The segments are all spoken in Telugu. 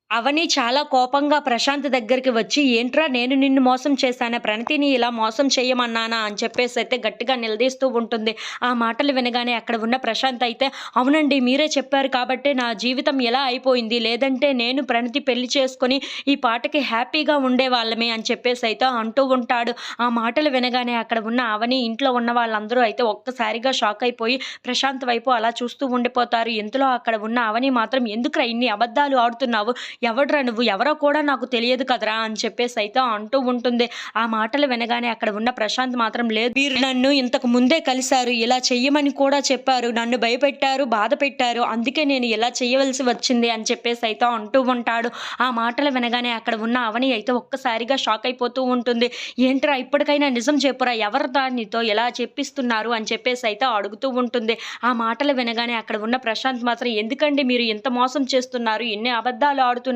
అవని చాలా కోపంగా ప్రశాంత్ దగ్గరికి వచ్చి, "ఏంట్రా నేను నిన్ను మోసం చేశానా? ప్రణతిని ఇలా మోసం చెయ్యమన్నానా?" అని చెప్పేసైతే గట్టిగా నిలదీస్తూ ఉంటుంది. ఆ మాటలు వినగానే అక్కడ ఉన్న ప్రశాంత్ అయితే, "అవునండి మీరే చెప్పారు కాబట్టే నా జీవితం ఇలా అయిపోయింది. లేదంటే నేను ప్రణతి పెళ్లి చేసుకొని ఈ పాటకి హ్యాపీగా ఉండేవాళ్ళమే" అని చెప్పేసైతే అంటూ ఉంటాడు. ఆ మాటలు వినగానే అక్కడ ఉన్న అవని, ఇంట్లో ఉన్న వాళ్ళందరూ అయితే ఒక్కసారిగా షాక్ అయిపోయి ప్రశాంత్ వైపు అలా చూస్తూ ఉండిపోతారు. ఇంతలో అక్కడ ఉన్న అవని మాత్రం, "ఎందుకురా ఇన్ని అబద్ధాలు ఆడుతున్నావు? ఎవడ్రా నువ్వు? ఎవరో కూడా నాకు తెలియదు కదరా!" అని చెప్పేసైతే అంటూ ఉంటుంది. ఆ మాటలు వినగానే అక్కడ ఉన్న ప్రశాంత్ మాత్రం, "లేదు మీరు నన్ను ఇంతకు ముందే కలిసారు. ఇలా చెయ్యమని కూడా చెప్పారు. నన్ను భయపెట్టారు, బాధ పెట్టారు. అందుకే నేను ఇలా చేయవలసి వచ్చింది" అని చెప్పేసైతే అంటూ ఉంటాడు. ఆ మాటలు వినగానే అక్కడ ఉన్న అవని అయితే ఒక్కసారిగా షాక్ అయిపోతూ ఉంటుంది. "ఏంట్రా ఇప్పటికైనా నిజం చెప్పురా! ఎవరురా నీతో ఇలా చెప్పిస్తున్నారు?" అని చెప్పేసైతే అడుగుతూ ఉంటుంది. ఆ మాటలు వినగానే అక్కడ ఉన్న ప్రశాంత్ మాత్రం, "ఎందుకండి మీరు ఇంత మోసం చేస్తున్నారు? ఎన్ని అబద్ధాలు ఆడుతున్నారు?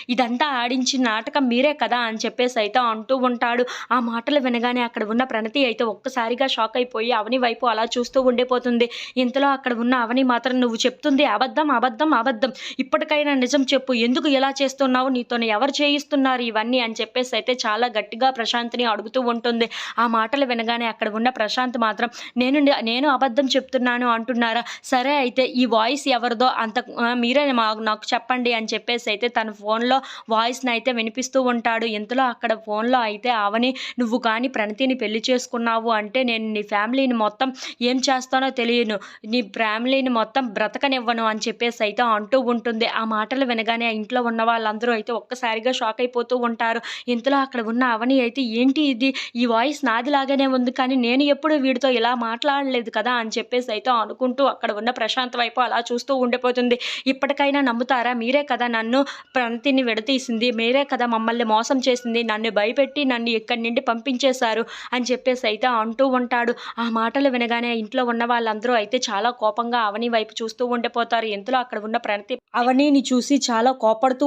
ఇదంతా ఆడించిన నాటకం మీరే కదా!" అని చెప్పేసైతే అంటూ ఉంటాడు. ఆ మాటలు వినగానే అక్కడ ఉన్న ప్రణతి అయితే ఒక్కసారిగా షాక్ అయిపోయి అవని వైపు అలా చూస్తూ ఉండిపోతుంది. ఇంతలో అక్కడ ఉన్న అవని మాత్రం, "నువ్వు చెప్తుంది అబద్ధం, అబద్ధం, అబద్ధం. ఇప్పటికైనా నిజం చెప్పు. ఎందుకు ఇలా చేస్తున్నావు? నీతోని ఎవరు చేయిస్తున్నారు ఇవన్నీ?" అని చెప్పేసైతే చాలా గట్టిగా ప్రశాంత్‌ని అడుగుతూ ఉంటుంది. ఆ మాటలు వినగానే అక్కడ ఉన్న ప్రశాంత్ మాత్రం, నేను అబద్ధం చెప్తున్నాను అంటున్నారా? సరే అయితే ఈ వాయిస్ ఎవరిదో మీరే నాకు చెప్పండి" అని చెప్పేసైతే తన ఫోన్‌లో వాయిస్‌నైతే వినిపిస్తూ ఉంటాడు. ఇంతలో అక్కడ ఫోన్‌లో అయితే అవని, "నువ్వు కానీ ప్రణతిని పెళ్లి చేసుకున్నావు అంటే నేను నీ ఫ్యామిలీని మొత్తం ఏం చేస్తానో తెలియను. నీ ఫ్యామిలీని మొత్తం బ్రతకనివ్వను" అని చెప్పేసైతే అంటూ ఉంటుంది. ఆ మాటలు వినగానే ఆ ఇంట్లో ఉన్న వాళ్ళందరూ అయితే ఒక్కసారిగా షాక్ అయిపోతూ ఉంటారు. ఇంతలో అక్కడ ఉన్న అవని అయితే, "ఏంటి ఇది? ఈ వాయిస్ నాదిలాగానే ఉంది. కానీ నేను ఎప్పుడు వీడితో ఇలా మాట్లాడలేదు కదా!" అని చెప్పేసైతే అనుకుంటూ అక్కడ ఉన్న ప్రశాంత్ వైపు అలా చూస్తూ ఉండిపోతుంది. "ఇప్పటికైనా నమ్ముతారా? మీరే కదా నన్ను ప్రణతిని విడదీసింది. మీరే కదా మమ్మల్ని మోసం చేసింది. నన్ను భయపెట్టి నన్ను ఇక్కడి నుండి పంపించేశారు" అని చెప్పేసైతే అంటూ ఉంటాడు. ఆ మాటలు వినగానే ఇంట్లో ఉన్న వాళ్ళందరూ అయితే చాలా కోపంగా అవని వైపు చూస్తూ ఉండిపోతారు. ఇంతలో అక్కడ ఉన్న ప్రణతి అవనిని చూసి చాలా కోపడుతూ